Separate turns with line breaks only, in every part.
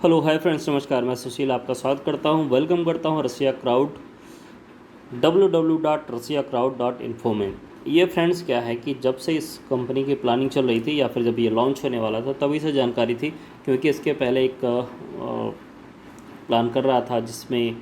Hello hi friends, नमस्कार। मैं सुशील आपका स्वागत करता हूं, वेलकम करता हूं रसिया क्राउड www.russiacrowd.info में। ये फ्रेंड्स क्या है कि जब से इस कंपनी की प्लानिंग चल रही थी या फिर जब ये लॉन्च होने वाला था तभी से जानकारी थी, क्योंकि इसके पहले एक प्लान कर रहा था जिसमें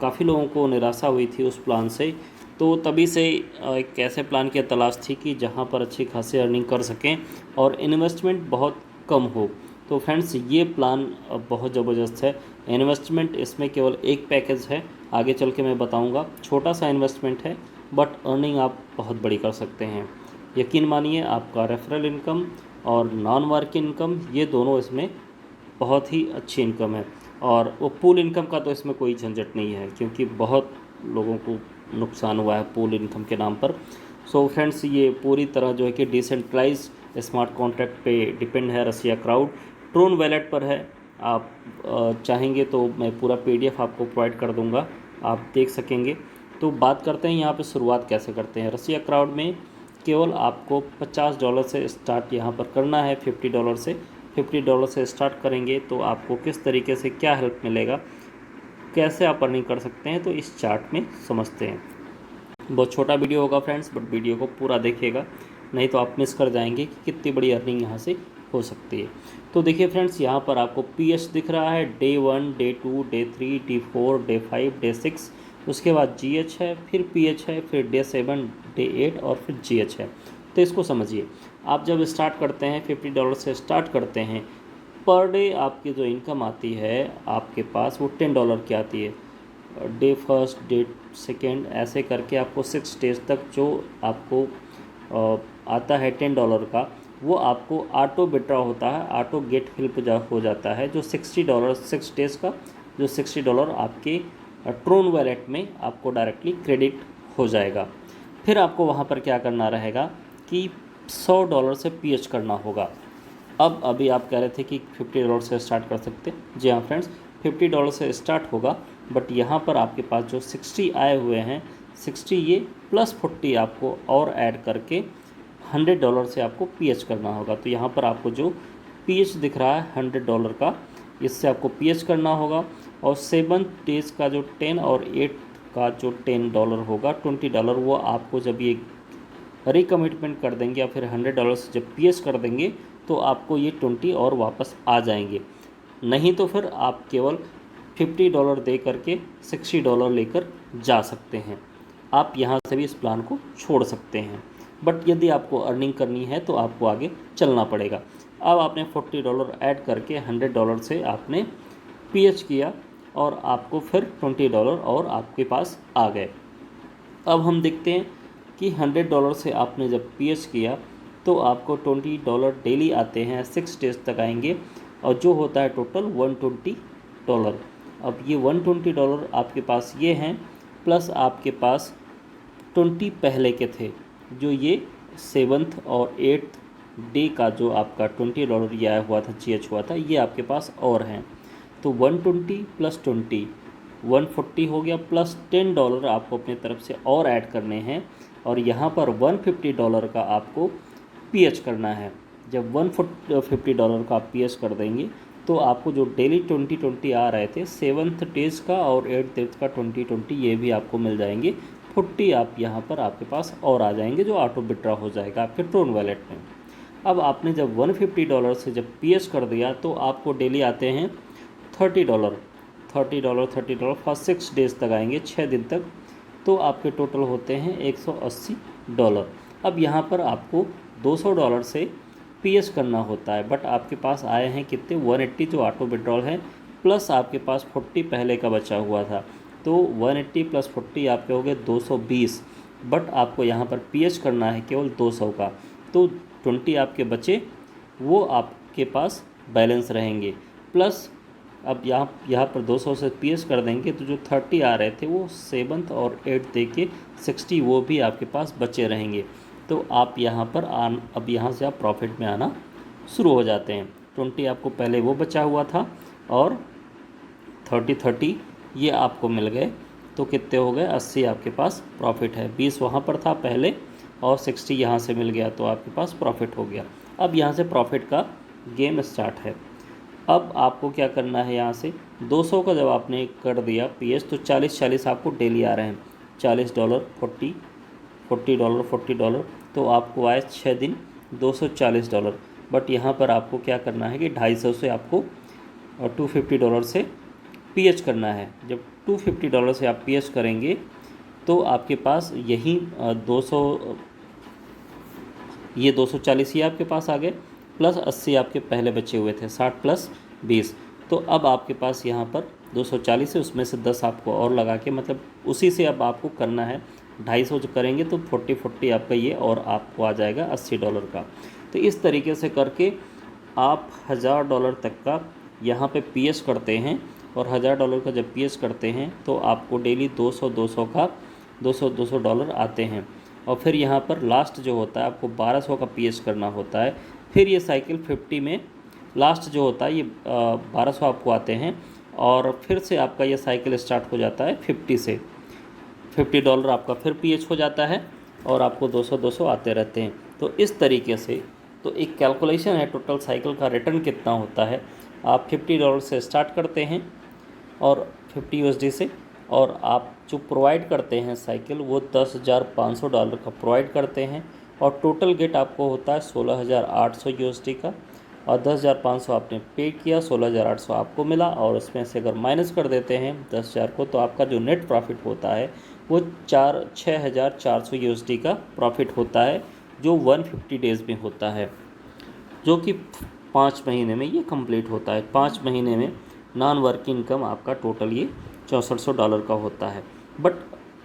काफ़ी लोगों को निराशा हुई थी उस प्लान से। तो तभी से एक ऐसे प्लान की तलाश थी कि जहां पर अच्छी खासी अर्निंग कर सकें और इन्वेस्टमेंट बहुत कम हो। तो फ्रेंड्स, ये प्लान बहुत ज़बरदस्त है। इन्वेस्टमेंट इसमें केवल एक पैकेज है, आगे चल के मैं बताऊंगा। छोटा सा इन्वेस्टमेंट है बट अर्निंग आप बहुत बड़ी कर सकते हैं। यकीन मानिए, आपका रेफरल इनकम और नॉन वर्किंग इनकम ये दोनों इसमें बहुत ही अच्छी इनकम है। और वो पूल इनकम का तो इसमें कोई झंझट नहीं है, क्योंकि बहुत लोगों को नुकसान हुआ है पूल इनकम के नाम पर। सो फ्रेंड्स, ये पूरी तरह जो है कि डिसेंट्रलाइज स्मार्ट कॉन्ट्रैक्ट पे डिपेंड है। रसिया क्राउड ट्रोन वैलेट पर है। आप चाहेंगे तो मैं पूरा PDF आपको प्रोवाइड कर दूंगा, आप देख सकेंगे। तो बात करते हैं यहाँ पे शुरुआत कैसे करते हैं। रसिया क्राउड में केवल आपको $50 से स्टार्ट यहाँ पर करना है। $50 से स्टार्ट करेंगे तो आपको किस तरीके से क्या हेल्प मिलेगा, कैसे आप अर्निंग कर सकते हैं, तो इस चार्ट में समझते हैं। बहुत छोटा वीडियो होगा फ्रेंड्स, बट वीडियो को पूरा देखिएगा, नहीं तो आप मिस कर जाएंगे कि कितनी बड़ी अर्निंग यहाँ से हो सकती है। तो देखिए फ्रेंड्स, यहाँ पर आपको PS दिख रहा है, Day 1, Day 2, Day 3, Day 4, Day 5, Day 6, उसके बाद GH है, फिर PH है, फिर Day 7, Day 8 और फिर GH है। तो इसको समझिए, आप जब स्टार्ट करते हैं $50 से स्टार्ट करते हैं, पर डे आपकी जो इनकम आती है आपके पास वो $10 की आती है। Day 1, Day 2 ऐसे करके आपको 6 डेज तक जो आपको आता है $10 का, वो आपको ऑटो विड्रॉ होता है, ऑटो गेट फिल हो जाता है। जो $60 6 डेज़ का जो $60 आपके ट्रोन वैलेट में आपको डायरेक्टली क्रेडिट हो जाएगा। फिर आपको वहाँ पर क्या करना रहेगा कि $100 से PH करना होगा। अब अभी आप कह रहे थे कि $50 से स्टार्ट कर सकते हैं। जी हाँ फ्रेंड्स, $50 से स्टार्ट होगा, बट यहाँ पर आपके पास जो 60 आए हुए हैं, 60 ये प्लस 40 आपको और ऐड करके $100 से आपको PH करना होगा। तो यहाँ पर आपको जो PH दिख रहा है $100 का, इससे आपको PH करना होगा। और 7 डेज़ का जो 10 और 8 का जो $10 होगा, $20, वो आपको जब ये रिकमिटमेंट कर देंगे या फिर $100 से जब PH कर देंगे तो आपको ये 20 और वापस आ जाएंगे। नहीं तो फिर आप केवल $50 दे करके $60 लेकर जा सकते हैं। आप यहाँ से भी इस प्लान को छोड़ सकते हैं, बट यदि आपको अर्निंग करनी है तो आपको आगे चलना पड़ेगा। अब आपने $40 ऐड करके $100 से आपने PH किया और आपको फिर $20 और आपके पास आ गए। अब हम देखते हैं कि $100 से आपने जब PH किया तो आपको $20 डेली आते हैं, 6 डेज़ तक आएंगे, और जो होता है टोटल $120। अब ये $120 आपके पास ये हैं, प्लस आपके पास 20 पहले के थे, जो ये 7th और 8th डे का जो आपका $20 ये आया हुआ था, GH हुआ था, ये आपके पास और हैं। तो 120 प्लस 20 140 हो गया, प्लस $10 आपको अपनी तरफ से और ऐड करने हैं, और यहाँ पर $150 का आपको PH करना है। जब $150 का आप PH कर देंगे तो आपको जो डेली 20 आ रहे थे 7th डेज़ का और 8th डेज़ का 20 ये भी आपको मिल जाएंगे। 40 आप यहाँ पर आपके पास और आ जाएंगे, जो ऑटो विड्रॉ हो जाएगा आपके ट्रोन वैलेट में। अब आपने जब $150 से जब PH कर दिया तो आपको डेली आते हैं $30 फर्स्ट 6 डेज़ तक आएंगे, 6 दिन तक। तो आपके टोटल होते हैं $180। अब यहाँ पर आपको $200 से PH करना होता है, बट आपके पास आए हैं कितने, 180 जो ऑटो विड्रॉल है, प्लस आपके पास 40 पहले का बचा हुआ था। तो 180 प्लस 40 आपके हो गए 220, बट आपको यहाँ पर PH करना है केवल 200 का। तो 20 आपके बचे, वो आपके पास बैलेंस रहेंगे। प्लस अब यहाँ पर 200 से PH कर देंगे तो जो 30 आ रहे थे वो 7th और 8th दे के 60 वो भी आपके पास बचे रहेंगे। तो आप यहाँ पर अब यहाँ से आप प्रॉफिट में आना शुरू हो जाते हैं। 20 आपको पहले वो बचा हुआ था और 30 ये आपको मिल गए, तो कितने हो गए, 80 आपके पास प्रॉफिट है। 20 वहाँ पर था पहले और 60 यहाँ से मिल गया, तो आपके पास प्रॉफिट हो गया। अब यहाँ से प्रॉफिट का गेम स्टार्ट है। अब आपको क्या करना है, यहाँ से 200 का जब आपने कर दिया पीएच तो 40 आपको डेली आ रहे हैं, $40 $40 $40, तो आपको आए 6 दिन $240। बट यहाँ पर आपको क्या करना है कि 250 से आपको $250 से पीएच करना है। जब $250 से आप पीएच करेंगे तो आपके पास यही 200, ये 240 ही आपके पास आ गए, प्लस 80 आपके पहले बचे हुए थे, 60 + 20। तो अब आपके पास यहाँ पर 240 है, उसमें से 10 आपको और लगा के, मतलब उसी से अब आपको करना है 250 जो करेंगे तो 40 आपका ये, और आपको आ जाएगा $80 का। तो इस तरीके से करके आप $1000 तक का यहाँ पे पीएच करते हैं, और $1000 का जब पीएच करते हैं तो आपको डेली 200 का $200 आते हैं। और फिर यहाँ पर लास्ट जो होता है आपको 1200 का पीएच करना होता है। फिर ये साइकिल 50 में लास्ट जो होता है ये 1200 आपको आते हैं, और फिर से आपका ये साइकिल स्टार्ट हो जाता है 50 से। $50 आपका फिर पीएच हो जाता है, और आपको 200 आते रहते हैं। तो इस तरीके से तो एक कैलकुलेशन है टोटल साइकिल का रिटर्न कितना होता है। आप $50 से स्टार्ट करते हैं और 50 USD से, और आप जो प्रोवाइड करते हैं साइकिल वो $10,500 का प्रोवाइड करते हैं, और टोटल गेट आपको होता है 16,800 USD का, और 10,500 आपने पे किया, 16,800 आपको मिला, और उसमें से अगर माइनस कर देते हैं 10,000 को, तो आपका जो नेट प्रॉफिट होता है वो 6,400 USD का प्रॉफिट होता है, जो 150 डेज़ में होता है, जो कि 5 महीने में ये कंप्लीट होता है। 5 महीने में नॉन वर्किंग इनकम आपका टोटल ये $6400 का होता है। बट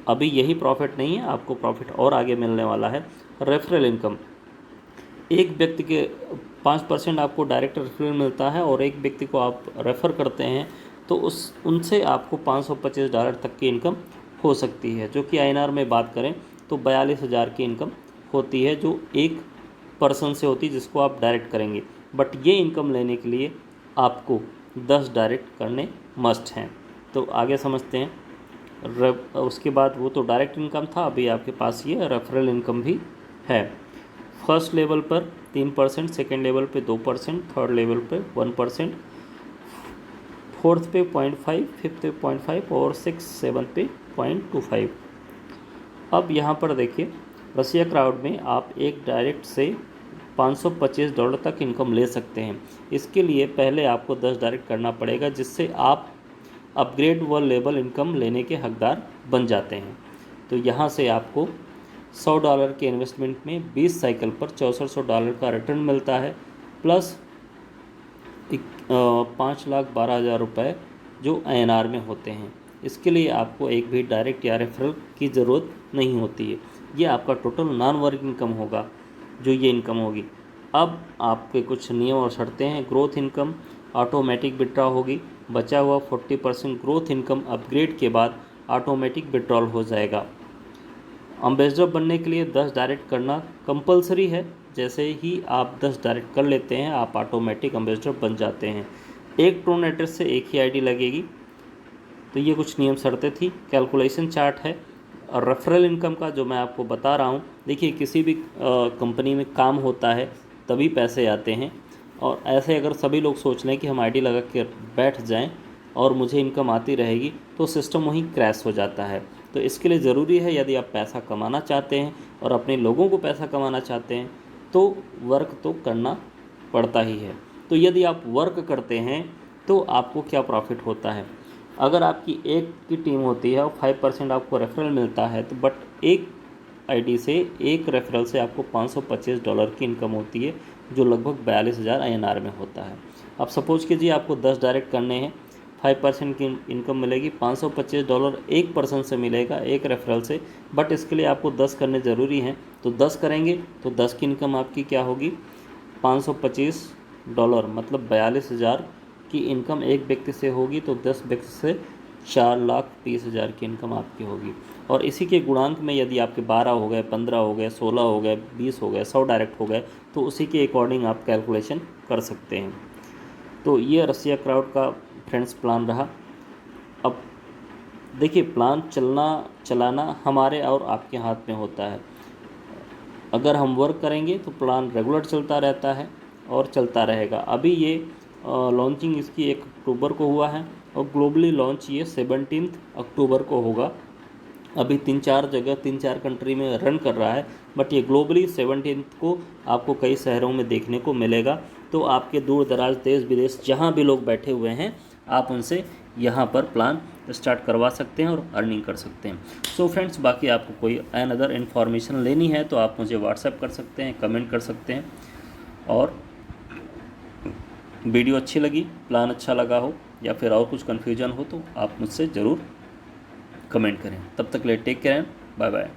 अभी यही प्रॉफिट नहीं है, आपको प्रॉफिट और आगे मिलने वाला है। रेफरल इनकम, एक व्यक्ति के 5% आपको डायरेक्ट रेफरल मिलता है, और एक व्यक्ति को आप रेफ़र करते हैं तो उनसे आपको $525 तक की इनकम हो सकती है, जो कि INR में बात करें तो 42,000 की इनकम होती है, जो एक पर्सन से होती है जिसको आप डायरेक्ट करेंगे। बट ये इनकम लेने के लिए आपको 10 डायरेक्ट करने मस्ट हैं। तो आगे समझते हैं। उसके बाद वो तो डायरेक्ट इनकम था, अभी आपके पास ये रेफरल इनकम भी है। फर्स्ट लेवल पर 3%, सेकेंड लेवल पे 2%, थर्ड लेवल पे 1%, फोर्थ पे 0.5, फिफ्थ पे 0.5, और 6, 7 पे 0.25। अब यहाँ पर देखिए, रसिया क्राउड में आप एक डायरेक्ट से $525 तक इनकम ले सकते हैं। इसके लिए पहले आपको 10 डायरेक्ट करना पड़ेगा, जिससे आप अपग्रेड व लेवल इनकम लेने के हकदार बन जाते हैं। तो यहाँ से आपको $100 के इन्वेस्टमेंट में 20 साइकिल पर $6400 का रिटर्न मिलता है, प्लस 5,12,000 रुपये जो INR में होते हैं। इसके लिए आपको एक भी डायरेक्ट या रेफरल की ज़रूरत नहीं होती है। ये आपका टोटल नॉन वर्किंग इनकम होगा, जो ये इनकम होगी। अब आपके कुछ नियम और शर्तें हैं। ग्रोथ इनकम ऑटोमेटिक विड्रॉ होगी, बचा हुआ 40% ग्रोथ इनकम अपग्रेड के बाद ऑटोमेटिक विड्रॉल हो जाएगा। एम्बेसडर बनने के लिए 10 डायरेक्ट करना कंपलसरी है। जैसे ही आप 10 डायरेक्ट कर लेते हैं आप ऑटोमेटिक एम्बेसडर बन जाते हैं। एक ट्रोन एड्रेस से एक ही आईडी लगेगी। तो ये कुछ नियम शर्तें थी। कैलकुलेशन चार्ट है और रेफरल इनकम का जो मैं आपको बता रहा हूँ। देखिए, किसी भी कंपनी में काम होता है तभी पैसे आते हैं, और ऐसे अगर सभी लोग सोच लें कि हम आईडी लगा के बैठ जाएं और मुझे इनकम आती रहेगी, तो सिस्टम वहीं क्रैश हो जाता है। तो इसके लिए ज़रूरी है, यदि आप पैसा कमाना चाहते हैं और अपने लोगों को पैसा कमाना चाहते हैं तो वर्क तो करना पड़ता ही है। तो यदि आप वर्क करते हैं तो आपको क्या प्रॉफिट होता है। अगर आपकी एक की टीम होती है और 5% आपको रेफरल मिलता है, तो बट एक आईडी से एक रेफरल से आपको $525 की इनकम होती है, जो लगभग 42,000 INR में होता है। अब सपोज कीजिए आपको 10 डायरेक्ट करने हैं, 5% की इनकम मिलेगी, $525 एक पर्सन से मिलेगा एक रेफरल से। बट इसके लिए आपको 10 करने ज़रूरी हैं, तो 10 करेंगे तो 10 की इनकम आपकी क्या होगी, $525 मतलब 42,000 की इनकम एक व्यक्ति से होगी, तो 10 व्यक्ति से 4,30,000 की इनकम आपकी होगी। और इसी के गुणांक में यदि आपके 12 हो गए, 15 हो गए, 16 हो गए, 20 हो गए, 100 डायरेक्ट हो गए, तो उसी के अकॉर्डिंग आप कैलकुलेशन कर सकते हैं। तो ये रसिया क्राउड का फ्रेंड्स प्लान रहा। अब देखिए, प्लान चलाना हमारे और आपके हाथ में होता है। अगर हम वर्क करेंगे तो प्लान रेगुलर चलता रहता है और चलता रहेगा। अभी ये लॉन्चिंग इसकी 1 अक्टूबर को हुआ है और ग्लोबली लॉन्च ये 17 अक्टूबर को होगा। अभी 3-4 जगह 3-4 कंट्री में रन कर रहा है, बट ये ग्लोबली 17 को आपको कई शहरों में देखने को मिलेगा। तो आपके दूर दराज देश विदेश जहाँ भी लोग बैठे हुए हैं, आप उनसे यहाँ पर प्लान स्टार्ट करवा सकते हैं और अर्निंग कर सकते हैं। सो फ्रेंड्स, बाकी आपको कोई अनदर इन्फॉर्मेशन लेनी है तो आप मुझे व्हाट्सएप कर सकते हैं, कमेंट कर सकते हैं। और वीडियो अच्छी लगी, प्लान अच्छा लगा हो या फिर और कुछ कन्फ्यूजन हो तो आप मुझसे ज़रूर कमेंट करें। तब तक ले टेक केयर, बाय बाय।